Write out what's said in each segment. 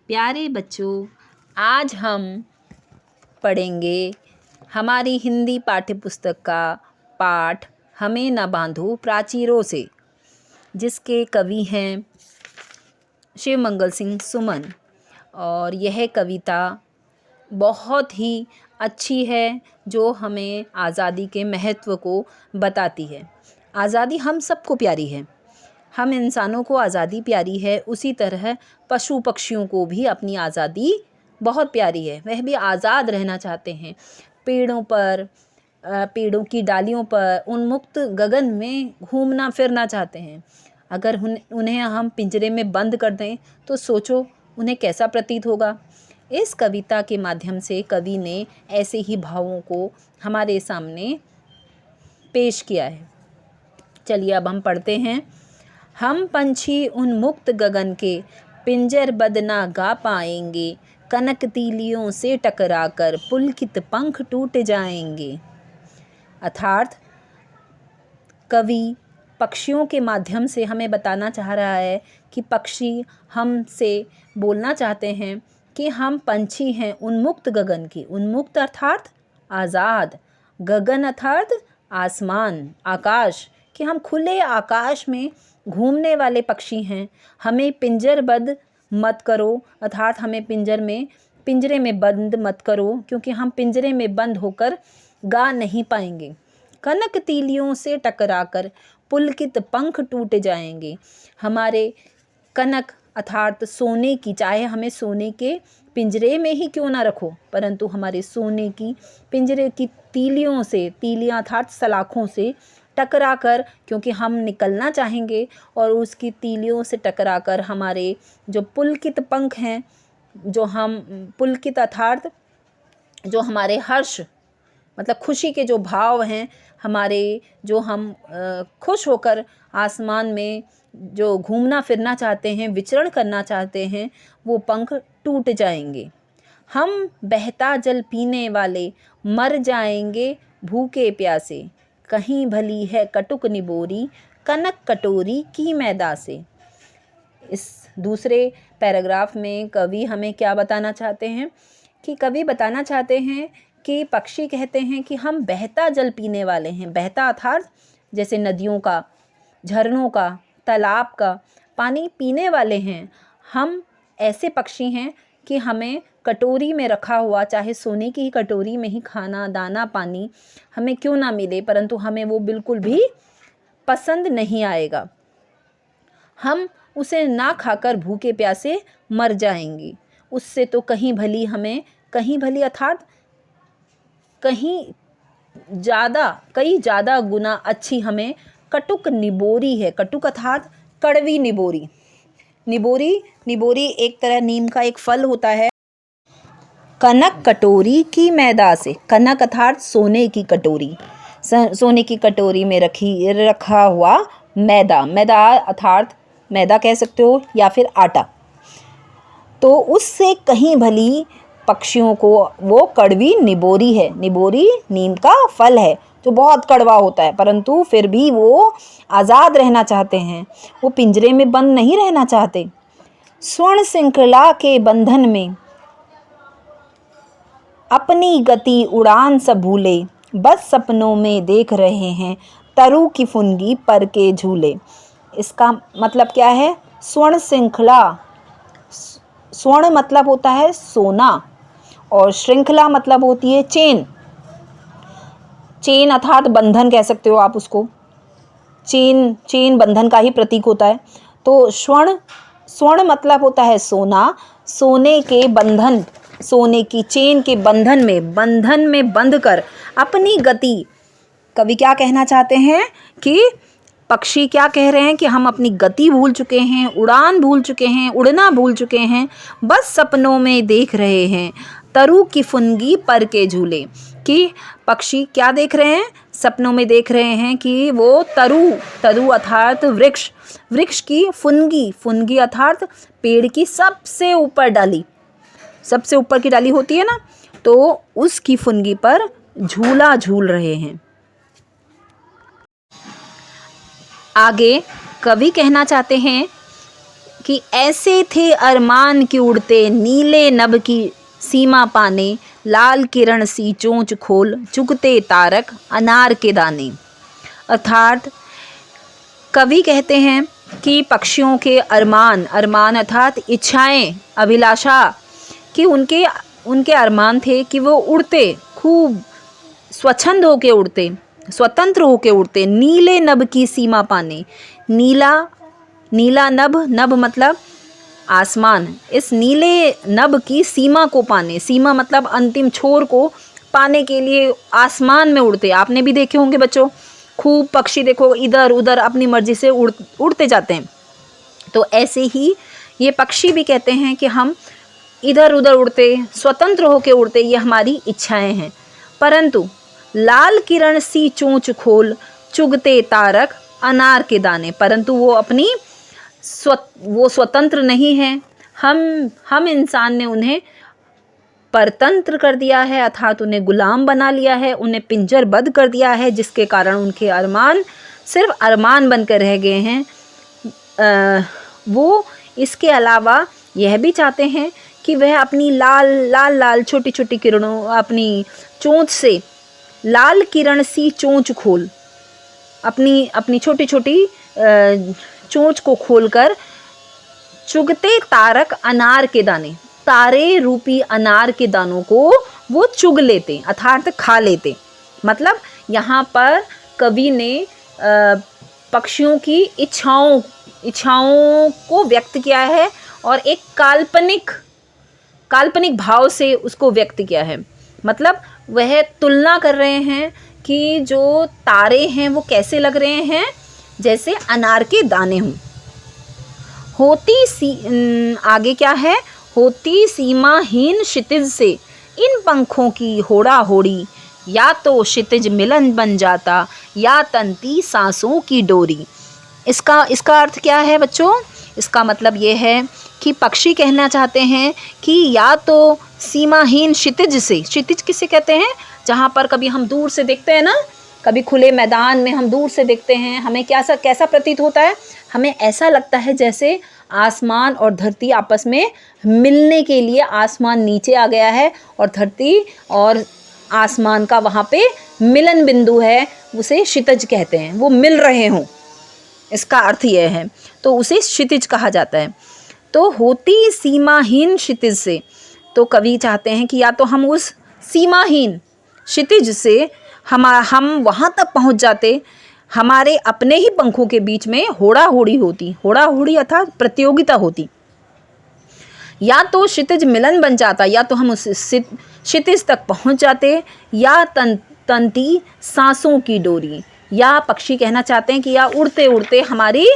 प्यारे बच्चों, आज हम पढ़ेंगे हमारी हिंदी पाठ्य पुस्तक का पाठ हमें न बांधो प्राचीरों से, जिसके कवि हैं शिवमंगल सिंह सुमन। और यह कविता बहुत ही अच्छी है जो हमें आज़ादी के महत्व को बताती है। आज़ादी हम सबको प्यारी है, हम इंसानों को आज़ादी प्यारी है, उसी तरह पशु पक्षियों को भी अपनी आज़ादी बहुत प्यारी है। वह भी आज़ाद रहना चाहते हैं, पेड़ों पर, पेड़ों की डालियों पर, उन्मुक्त गगन में घूमना फिरना चाहते हैं। अगर उन्हें हम पिंजरे में बंद कर दें तो सोचो उन्हें कैसा प्रतीत होगा। इस कविता के माध्यम से कवि ने ऐसे ही भावों को हमारे सामने पेश किया है। चलिए अब हम पढ़ते हैं। हम पंछी उन्मुक्त गगन के पिंजर बद ना गा पाएंगे, कनक तीलियों से टकराकर पुलकित पंख टूट जाएंगे। अर्थात कवि पक्षियों के माध्यम से हमें बताना चाह रहा है कि पक्षी हमसे बोलना चाहते हैं कि हम पंछी हैं उन्मुक्त गगन की। उन्मुक्त अर्थात आज़ाद, गगन अर्थात आसमान, आकाश, कि हम खुले आकाश में घूमने वाले पक्षी हैं। हमें पिंजरबद्ध मत करो, अर्थात हमें पिंजरे में बंद मत करो, क्योंकि हम पिंजरे में बंद होकर गा नहीं पाएंगे। कनक तीलियों से टकराकर पुलकित पंख टूट जाएंगे। हमारे कनक अर्थात सोने की, चाहे हमें सोने के पिंजरे में ही क्यों ना रखो, परंतु हमारे सोने की पिंजरे की तीलियों से, तीलियां अर्थात सलाखों से टकराकर, क्योंकि हम निकलना चाहेंगे, और उसकी तीलियों से टकराकर हमारे जो पुलकित पंख हैं, जो हम पुलकित अर्थात जो हमारे हर्ष मतलब खुशी के जो भाव हैं हमारे, जो हम खुश होकर आसमान में जो घूमना फिरना चाहते हैं, विचरण करना चाहते हैं, वो पंख टूट जाएंगे। हम बहता जल पीने वाले मर जाएंगे भूखे प्यासे, कहीं भली है कटुक निबोरी कनक कटोरी की मैदा से। इस दूसरे पैराग्राफ में कवि हमें क्या बताना चाहते हैं कि कवि बताना चाहते हैं कि पक्षी कहते हैं कि हम बहता जल पीने वाले हैं। बहता अर्थात जैसे नदियों का, झरनों का, तालाब का पानी पीने वाले हैं। हम ऐसे पक्षी हैं कि हमें कटोरी में रखा हुआ, चाहे सोने की ही कटोरी में ही खाना, दाना, पानी हमें क्यों ना मिले, परंतु हमें वो बिल्कुल भी पसंद नहीं आएगा। हम उसे ना खाकर भूखे प्यासे मर जाएंगे। उससे तो कहीं भली अर्थात कई ज़्यादा गुना अच्छी हमें कटुक निबोरी है। कटुक अर्थात कड़वी निबोरी। निबोरी एक तरह नीम का एक फल होता है। कनक कटोरी की मैदा से, कनक अर्थात सोने की कटोरी, सोने की कटोरी में रखा हुआ मैदा अर्थात मैदा कह सकते हो या फिर आटा, तो उससे कहीं भली पक्षियों को वो कड़वी निबोरी है। निबोरी नीम का फल है जो बहुत कड़वा होता है, परंतु फिर भी वो आज़ाद रहना चाहते हैं, वो पिंजरे में बंद नहीं रहना चाहते। स्वर्ण श्रृंखला के बंधन में अपनी गति उड़ान सब भूले, बस सपनों में देख रहे हैं तरु की फुनगी पर के झूले। इसका मतलब क्या है? स्वर्ण श्रृंखला, स्वर्ण मतलब होता है सोना, और श्रृंखला मतलब होती है चेन। चेन अर्थात बंधन कह सकते हो आप उसको। चेन बंधन का ही प्रतीक होता है। तो स्वर्ण मतलब होता है सोना, सोने के बंधन, सोने की चेन के बंधन में बंध कर अपनी गति, कवि क्या कहना चाहते हैं कि पक्षी क्या कह रहे हैं कि हम अपनी गति भूल चुके हैं, उड़ान भूल चुके हैं, उड़ना भूल चुके हैं, बस सपनों में देख रहे हैं तरु की फुनगी पर के झूले। कि पक्षी क्या देख रहे हैं? सपनों में देख रहे हैं कि वो तरु अर्थात वृक्ष की फुनगी अर्थात पेड़ की सबसे ऊपर की डाली होती है ना, तो उसकी फुनगी पर झूला झूल रहे हैं। आगे कवि कहना चाहते हैं कि ऐसे थे अरमान के उड़ते, नीले नभ की सीमा पाने, लाल किरण सी चोंच खोल, चुगते तारक अनार के दाने। अर्थात कवि कहते हैं कि पक्षियों के अरमान अर्थात इच्छाएं, अभिलाषा, कि उनके अरमान थे कि वो उड़ते, खूब स्वच्छंद होके उड़ते, स्वतंत्र होके उड़ते, नीले नभ की सीमा पाने। नीला नभ मतलब आसमान, इस नीले नभ की सीमा को पाने, सीमा मतलब अंतिम छोर को पाने के लिए आसमान में उड़ते। आपने भी देखे होंगे बच्चों, खूब पक्षी देखो इधर उधर अपनी मर्जी से उड़ते जाते हैं। तो ऐसे ही ये पक्षी भी कहते हैं कि हम इधर उधर उड़ते, स्वतंत्र होकर उड़ते, ये हमारी इच्छाएं हैं। परंतु लाल किरण सी चोंच खोल, चुगते तारक अनार के दाने, परंतु वो स्वतंत्र नहीं है। हम इंसान ने उन्हें परतंत्र कर दिया है, अर्थात उन्हें गुलाम बना लिया है, उन्हें पिंजरबद्ध कर दिया है, जिसके कारण उनके अरमान सिर्फ अरमान बनकर रह गए हैं। वो इसके अलावा यह भी चाहते हैं कि वह अपनी लाल छोटी छोटी किरणों, अपनी चोंच से लाल किरण सी चोंच खोल, अपनी छोटी छोटी चोंच को खोलकर चुगते तारक अनार के दाने, तारे रूपी अनार के दानों को वो चुग लेते, अर्थात खा लेते। मतलब यहाँ पर कवि ने पक्षियों की इच्छाओं को व्यक्त किया है और एक काल्पनिक भाव से उसको व्यक्त किया है। मतलब वह तुलना कर रहे हैं कि जो तारे हैं वो कैसे लग रहे हैं, जैसे अनार के दाने हों। आगे क्या है, होती सीमाहीन क्षितिज से इन पंखों की होड़ा होड़ी, या तो क्षितिज मिलन बन जाता, या तंती सांसों की डोरी। इसका अर्थ क्या है बच्चों? इसका मतलब ये है कि पक्षी कहना चाहते हैं कि या तो सीमाहीन क्षितिज से, क्षितिज किसे कहते हैं? जहाँ पर कभी हम दूर से देखते हैं ना, कभी खुले मैदान में हम दूर से देखते हैं, हमें कैसा प्रतीत होता है? हमें ऐसा लगता है जैसे आसमान और धरती आपस में मिलने के लिए, आसमान नीचे आ गया है और धरती और आसमान का वहाँ पे मिलन बिंदु है, उसे क्षितिज कहते हैं, वो मिल रहे हों, इसका अर्थ यह है, तो उसे क्षितिज कहा जाता है। तो होती सीमाहीन क्षितिज से, तो कवि चाहते हैं कि या तो हम उस सीमाहीन क्षितिज से हम वहाँ तक पहुँच जाते, हमारे अपने ही पंखों के बीच में होड़ा होड़ी अर्थात प्रतियोगिता होती, या तो क्षितिज मिलन बन जाता, या तो हम उस क्षितिज तक पहुँच जाते, या तंती सांसों की डोरी, या पक्षी कहना चाहते हैं कि या उड़ते उड़ते हमारी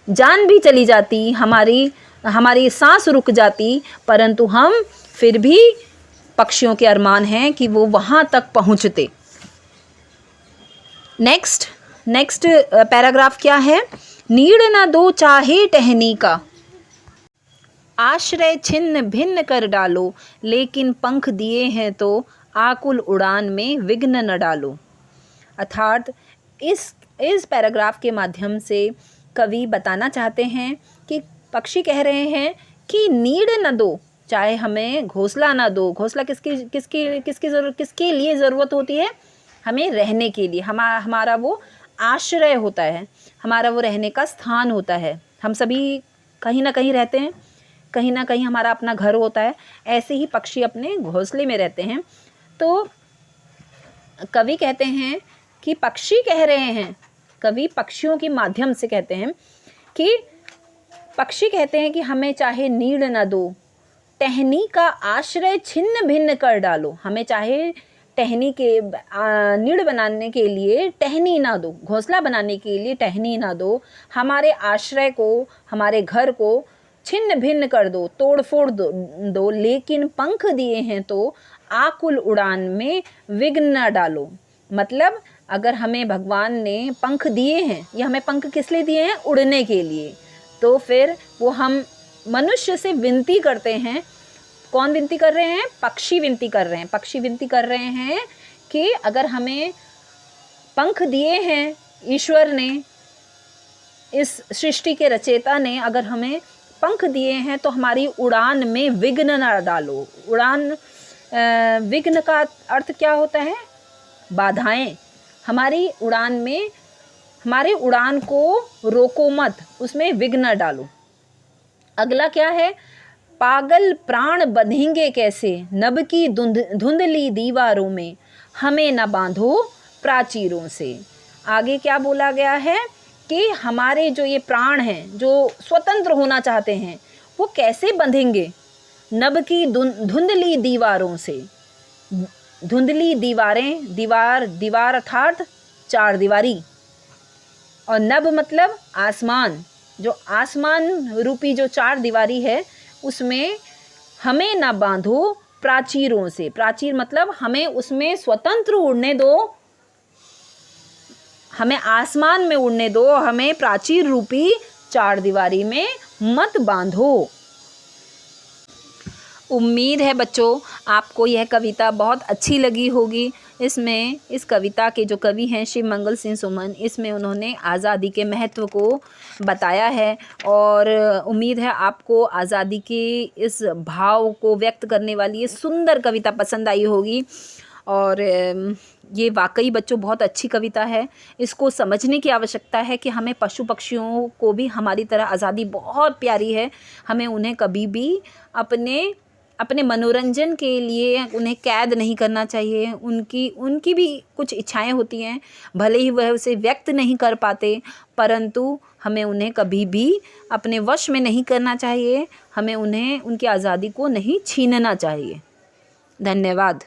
जान भी चली जाती, हमारी सांस रुक जाती, परंतु हम फिर भी, पक्षियों के अरमान हैं कि वो वहाँ तक पहुँचते। नेक्स्ट पैराग्राफ क्या है? नीड़ न दो चाहे टहनी का, आश्रय छिन्न भिन्न कर डालो, लेकिन पंख दिए हैं तो आकुल उड़ान में विघ्न न डालो। अर्थात इस पैराग्राफ के माध्यम से कवि बताना चाहते हैं कि पक्षी कह रहे हैं कि नीड़ न दो, चाहे हमें घोंसला ना दो। घोंसला किसके लिए ज़रूरत होती है? हमें रहने के लिए, हमारा वो आश्रय होता है, हमारा वो रहने का स्थान होता है। हम सभी कहीं ना कहीं रहते हैं, कहीं ना कहीं हमारा अपना घर होता है, ऐसे ही पक्षी अपने घोंसले में रहते हैं। तो कवि कहते हैं कि पक्षी कह रहे हैं, कवि पक्षियों के माध्यम से कहते हैं कि पक्षी कहते हैं कि हमें चाहे नीड़ न दो, टहनी का आश्रय छिन्न भिन्न कर डालो। हमें चाहे टहनी के नीड़ बनाने के लिए टहनी ना दो, घोंसला बनाने के लिए टहनी ना दो, हमारे आश्रय को, हमारे घर को छिन्न भिन्न कर दो, तोड़ फोड़ दो, लेकिन पंख दिए हैं तो आकुल उड़ान में विघ्न न डालो। मतलब अगर हमें भगवान ने पंख दिए हैं, ये हमें पंख किस लिए दिए हैं? उड़ने के लिए। तो फिर वो हम मनुष्य से विनती करते हैं। कौन विनती कर रहे हैं? पक्षी विनती कर रहे हैं। पक्षी विनती कर रहे हैं कि अगर हमें पंख दिए हैं ईश्वर ने, इस सृष्टि के रचयिता ने अगर हमें पंख दिए हैं तो हमारी उड़ान में विघ्न न डालो। उड़ान, विघ्न का अर्थ क्या होता है? बाधाएं। हमारी उड़ान में, हमारी उड़ान को रोको मत, उसमें विघ्न न डालो। अगला क्या है? पागल प्राण बंधेंगे कैसे, नभ की धुंधली दीवारों में, हमें न बांधो प्राचीरों से। आगे क्या बोला गया है कि हमारे जो ये प्राण हैं, जो स्वतंत्र होना चाहते हैं, वो कैसे बंधेंगे? नभ की धुंधली दीवारों से। धुंधली दीवारें, दीवार अर्थात चार दीवारी, और नभ मतलब आसमान। जो आसमान रूपी जो चार दीवारी है, उसमें हमें ना बांधो प्राचीरों से। प्राचीर मतलब हमें उसमें स्वतंत्र उड़ने दो, हमें आसमान में उड़ने दो, हमें प्राचीर रूपी चार दीवारी में मत बांधो। उम्मीद है बच्चों आपको यह कविता बहुत अच्छी लगी होगी। इसमें, इस कविता के जो कवि हैं शिव मंगल सिंह सुमन, इसमें उन्होंने आज़ादी के महत्व को बताया है, और उम्मीद है आपको आज़ादी के इस भाव को व्यक्त करने वाली ये सुंदर कविता पसंद आई होगी। और ये वाकई बच्चों बहुत अच्छी कविता है। इसको समझने की आवश्यकता है कि हमें पशु पक्षियों को भी हमारी तरह आज़ादी बहुत प्यारी है। हमें उन्हें कभी भी अपने मनोरंजन के लिए उन्हें कैद नहीं करना चाहिए। उनकी भी कुछ इच्छाएं होती हैं, भले ही वह उसे व्यक्त नहीं कर पाते, परंतु हमें उन्हें कभी भी अपने वश में नहीं करना चाहिए। हमें उन्हें, उनकी आज़ादी को नहीं छीनना चाहिए। धन्यवाद।